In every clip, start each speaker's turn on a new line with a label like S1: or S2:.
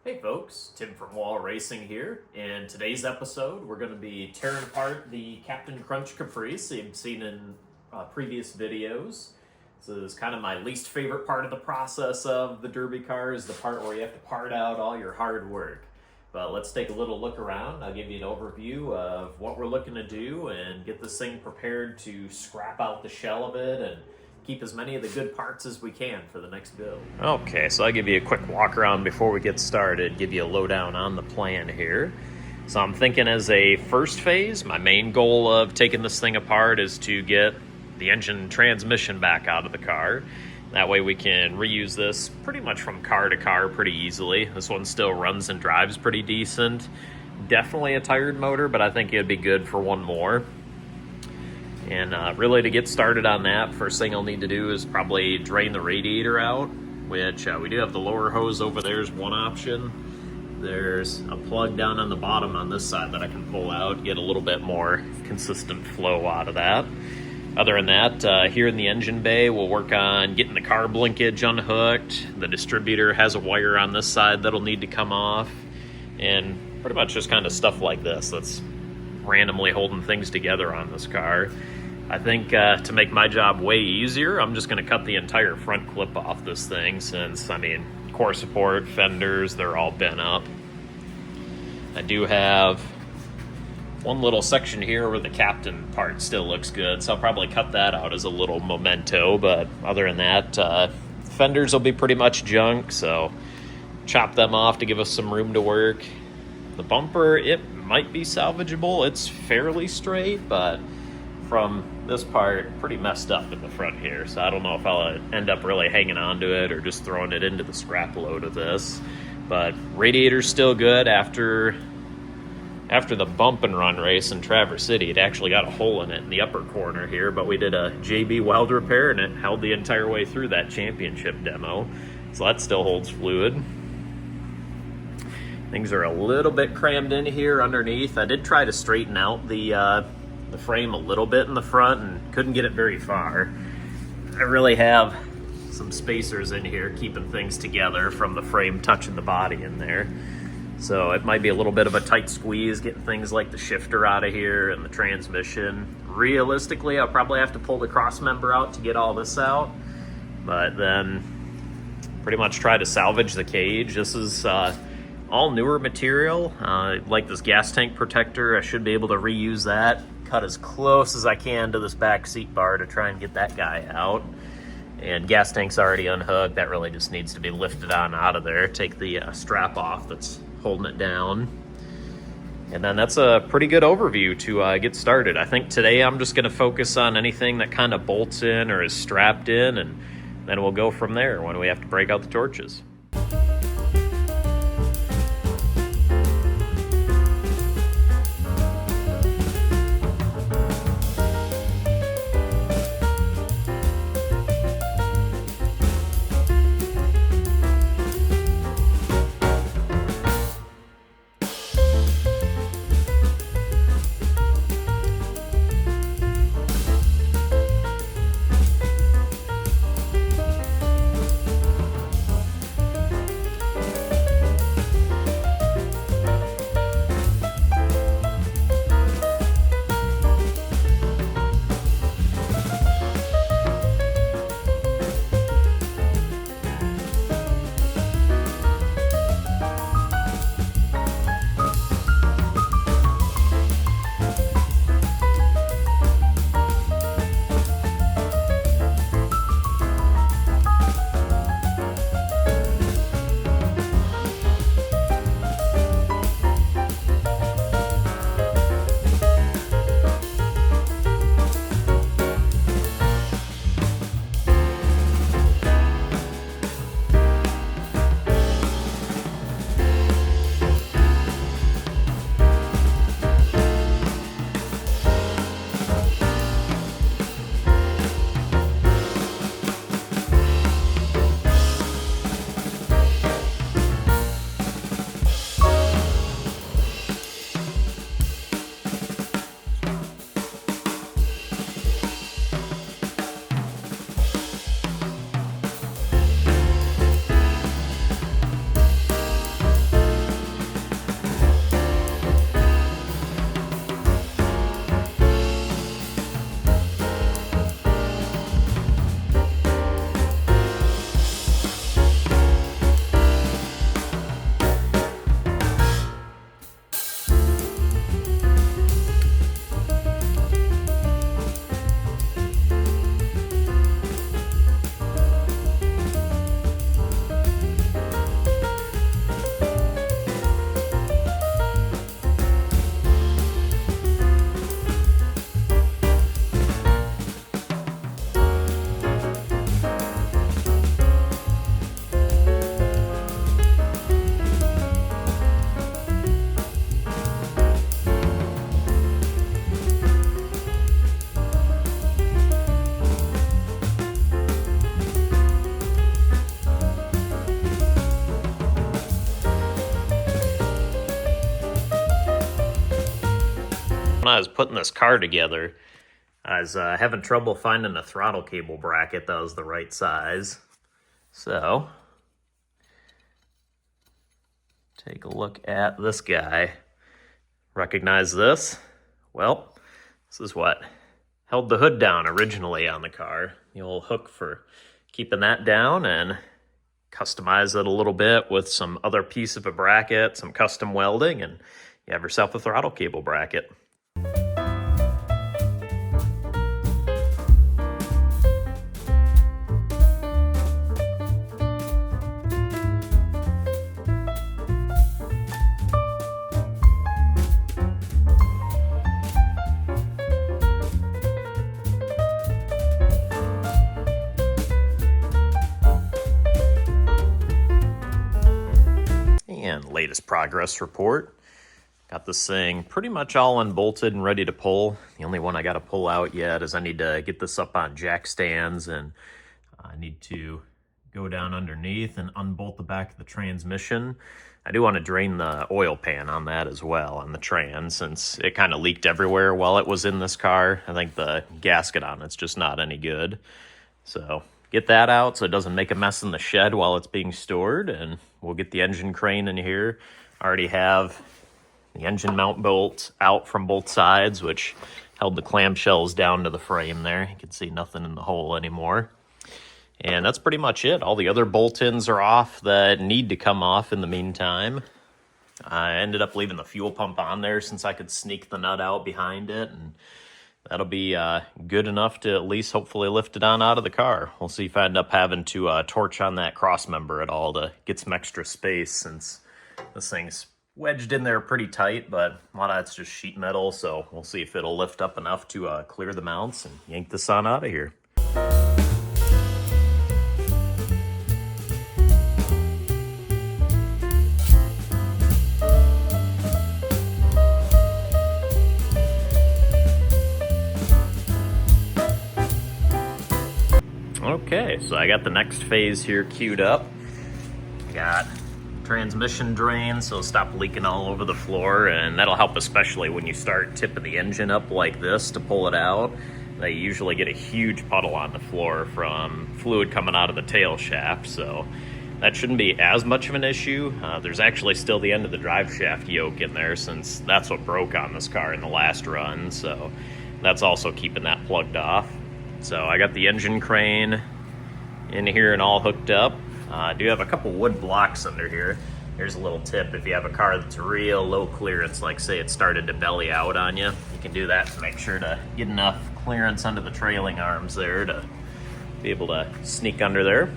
S1: Hey folks, Tim from Wall Racing here. In today's episode, we're going to be tearing apart the Capt Crunch Caprice you've seen in previous videos. This is kind of my least favorite part of the process of the Derby car, is the part where you have to part out all your hard work. But let's take a little look around. I'll give you an overview of what we're looking to do and get this thing prepared to scrap out the shell of it and keep as many of the good parts as we can for the next build. Okay, so I'll give you a quick walk around before we get started, give you a lowdown on the plan here. So I'm thinking as a first phase, my main goal of taking this thing apart is to get the engine transmission back out of the car. That way we can reuse this pretty much from car to car pretty easily. This one still runs and drives pretty decent. Definitely a tired motor, but I think it'd be good for one more. And really to get started on that, first thing I'll need to do is probably drain the radiator out, which we do have the lower hose over there is one option. There's a plug down on the bottom on this side that I can pull out, get a little bit more consistent flow out of that. Other than that, here in the engine bay, we'll work on getting the carb linkage unhooked. The distributor has a wire on this side that'll need to come off. And pretty much just kind of stuff like this that's randomly holding things together on this car. I think to make my job way easier, I'm just going to cut the entire front clip off this thing since, core support, fenders, they're all bent up. I do have one little section here where the captain part still looks good, so I'll probably cut that out as a little memento, but other than that, fenders will be pretty much junk, so chop them off to give us some room to work. The bumper, it might be salvageable. It's fairly straight, but from this part, pretty messed up in the front here, so I don't know if I'll end up really hanging on to it or just throwing it into the scrap load of this. But radiator's still good. After the bump and run race in Traverse City, it actually got a hole in it in the upper corner here, but we did a JB weld repair and it held the entire way through that championship demo, so that still holds fluid. Things are a little bit crammed in here underneath. I did try to straighten out the frame a little bit in the front and couldn't get it very far. I really have some spacers in here keeping things together from the frame touching the body in there. So it might be a little bit of a tight squeeze getting things like the shifter out of here and the transmission. Realistically, I'll probably have to pull the cross member out to get all this out, but then pretty much try to salvage the cage. This is all newer material, like this gas tank protector. I should be able to reuse that, cut as close as I can to this back seat bar to try and get that guy out. And gas tank's already unhooked. That really just needs to be lifted on out of there. Take the strap off that's holding it down. And then that's a pretty good overview to get started. I think today I'm just going to focus on anything that kind of bolts in or is strapped in, and then we'll go from there when we have to break out the torches. When I was putting this car together, I was having trouble finding a throttle cable bracket that was the right size. So, take a look at this guy. Recognize this? Well, this is what held the hood down originally on the car. The old hook for keeping that down, and customize it a little bit with some other piece of a bracket, some custom welding, and you have yourself a throttle cable bracket. And latest progress report. Got this thing pretty much all unbolted and ready to pull. The only one I got to pull out yet is I need to get this up on jack stands, and I need to go down underneath and unbolt the back of the transmission. I do want to drain the oil pan on that as well, on the trans, since it kind of leaked everywhere while it was in this car. I think the gasket on it's just not any good. So get that out so it doesn't make a mess in the shed while it's being stored, and we'll get the engine crane in here. I already have the engine mount bolt out from both sides, which held the clamshells down to the frame there. You can see nothing in the hole anymore. And that's pretty much it. All the other bolt-ins are off that need to come off in the meantime. I ended up leaving the fuel pump on there since I could sneak the nut out behind it, and that'll be good enough to at least hopefully lift it on out of the car. We'll see if I end up having to torch on that cross member at all to get some extra space, since this thing's wedged in there pretty tight, but a lot of it's just sheet metal, so we'll see if it'll lift up enough to clear the mounts and yank this on out of here. Okay, so I got the next phase here queued up. Got transmission drain, so stop leaking all over the floor, and that'll help especially when you start tipping the engine up like this to pull it out. They usually get a huge puddle on the floor from fluid coming out of the tail shaft, so that shouldn't be as much of an issue. There's actually still the end of the drive shaft yoke in there, since that's what broke on this car in the last run, so that's also keeping that plugged off. So I got the engine crane in here and all hooked up. I do have a couple wood blocks under here. Here's a little tip: if you have a car that's real low clearance, like say it started to belly out on you, you can do that to make sure to get enough clearance under the trailing arms there to be able to sneak under there.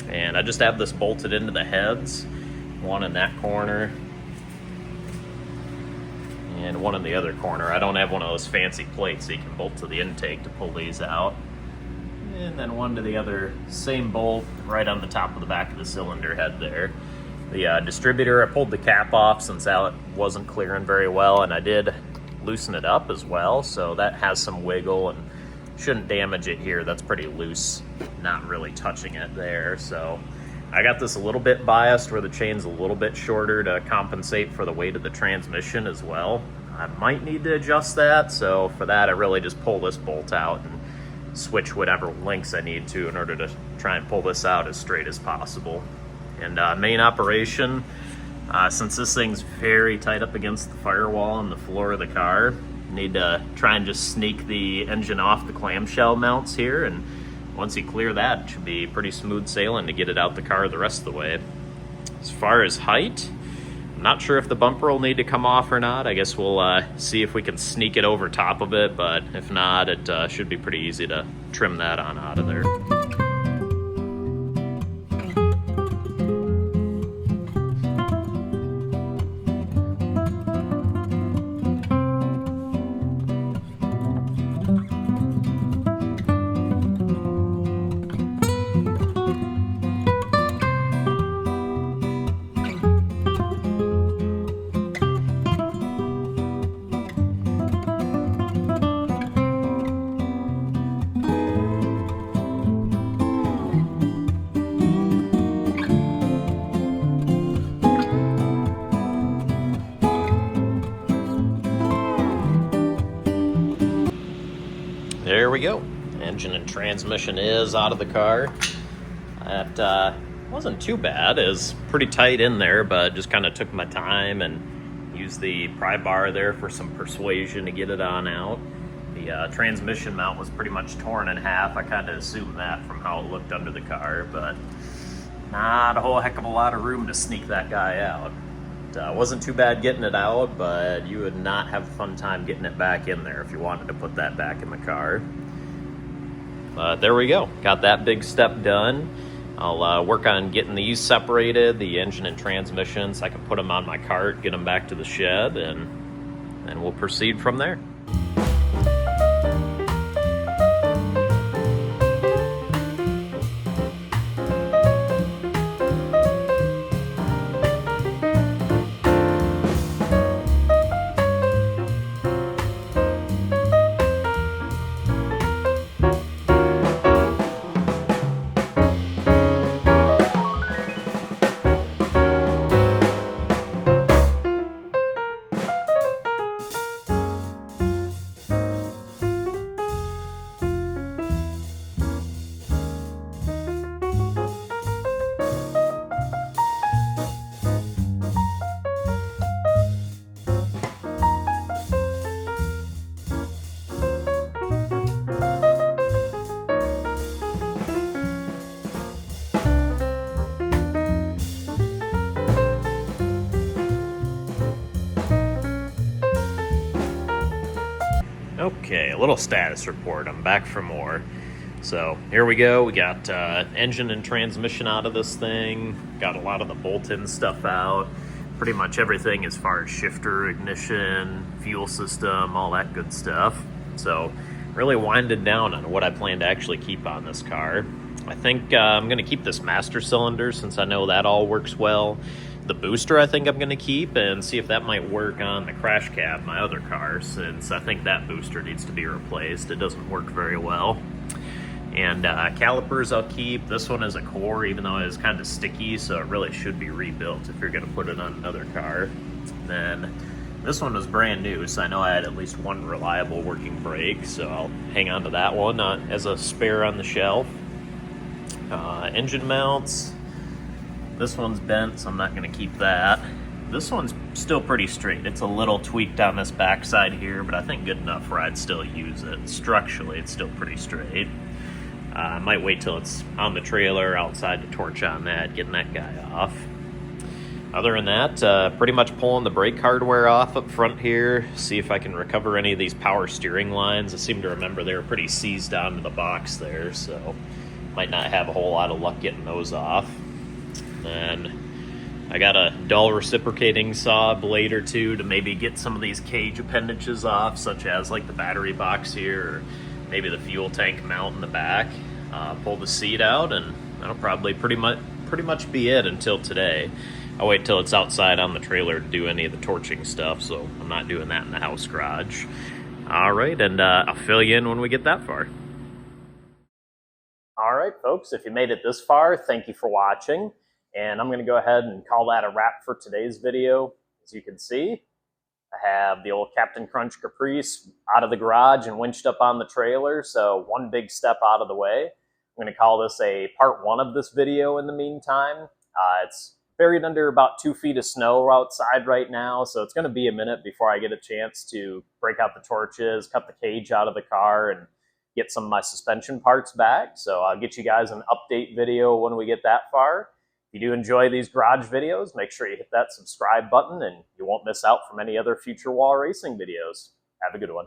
S1: And I just have this bolted into the heads, one in that corner and one in the other corner. I don't have one of those fancy plates, so you can bolt to the intake to pull these out. And then one to the other, same bolt right on the top of the back of the cylinder head there. The distributor, I pulled the cap off since that wasn't clearing very well, and I did loosen it up as well, so that has some wiggle and shouldn't damage it here. That's pretty loose, not really touching it there. So I got this a little bit biased where the chain's a little bit shorter to compensate for the weight of the transmission as well. I might need to adjust that, so for that I really just pull this bolt out and switch whatever links I need to in order to try and pull this out as straight as possible. And main operation, since this thing's very tight up against the firewall and the floor of the car, need to try and just sneak the engine off the clamshell mounts here, and once you clear that, it should be pretty smooth sailing to get it out the car the rest of the way. As far as height, I'm not sure if the bumper will need to come off or not. I guess we'll see if we can sneak it over top of it, but if not, it should be pretty easy to trim that on out of there. There we go. Engine and transmission is out of the car. That wasn't too bad. It was pretty tight in there, but just kind of took my time and used the pry bar there for some persuasion to get it on out. The transmission mount was pretty much torn in half. I kind of assumed that from how it looked under the car, but not a whole heck of a lot of room to sneak that guy out. It wasn't too bad getting it out, but you would not have a fun time getting it back in there if you wanted to put that back in the car. But there we go. Got that big step done. I'll work on getting these separated, the engine and transmission, so I can put them on my cart, get them back to the shed, and we'll proceed from there. Okay, a little status report. I'm back for more. So here we go. We got engine and transmission out of this thing. Got a lot of the bolt-in stuff out. Pretty much everything as far as shifter, ignition, fuel system, all that good stuff. So really winded down on what I plan to actually keep on this car. I think I'm going to keep this master cylinder since I know that all works well. The booster I think I'm going to keep and see if that might work on the crash cab, my other car, since I think that booster needs to be replaced. It doesn't work very well. And calipers I'll keep. This one is a core, even though it is kind of sticky, so it really should be rebuilt if you're going to put it on another car. And then this one was brand new, so I know I had at least one reliable working brake, so I'll hang on to that one as a spare on the shelf. Engine mounts. This one's bent, so I'm not going to keep that. This one's still pretty straight. It's a little tweaked on this backside here, but I think good enough where I'd still use it. Structurally, it's still pretty straight. I might wait till it's on the trailer outside to torch on that, getting that guy off. Other than that, pretty much pulling the brake hardware off up front here, see if I can recover any of these power steering lines. I seem to remember they were pretty seized onto the box there, so might not have a whole lot of luck getting those off. And I got a dull reciprocating saw blade or two to maybe get some of these cage appendages off, such as like the battery box here, or maybe the fuel tank mount in the back. Pull the seat out, and that'll probably pretty much be it until today. I'll wait till it's outside on the trailer to do any of the torching stuff, so I'm not doing that in the house garage. All right, and I'll fill you in when we get that far. All right, folks, if you made it this far, thank you for watching. And I'm going to go ahead and call that a wrap for today's video. As you can see, I have the old Capt Crunch Caprice out of the garage and winched up on the trailer, so one big step out of the way. I'm going to call this a part one of this video in the meantime. It's buried under about 2 feet of snow outside right now, so it's going to be a minute before I get a chance to break out the torches, cut the cage out of the car, and get some of my suspension parts back. So I'll get you guys an update video when we get that far. If you do enjoy these garage videos, make sure you hit that subscribe button and you won't miss out from any other future wall racing videos. Have a good one.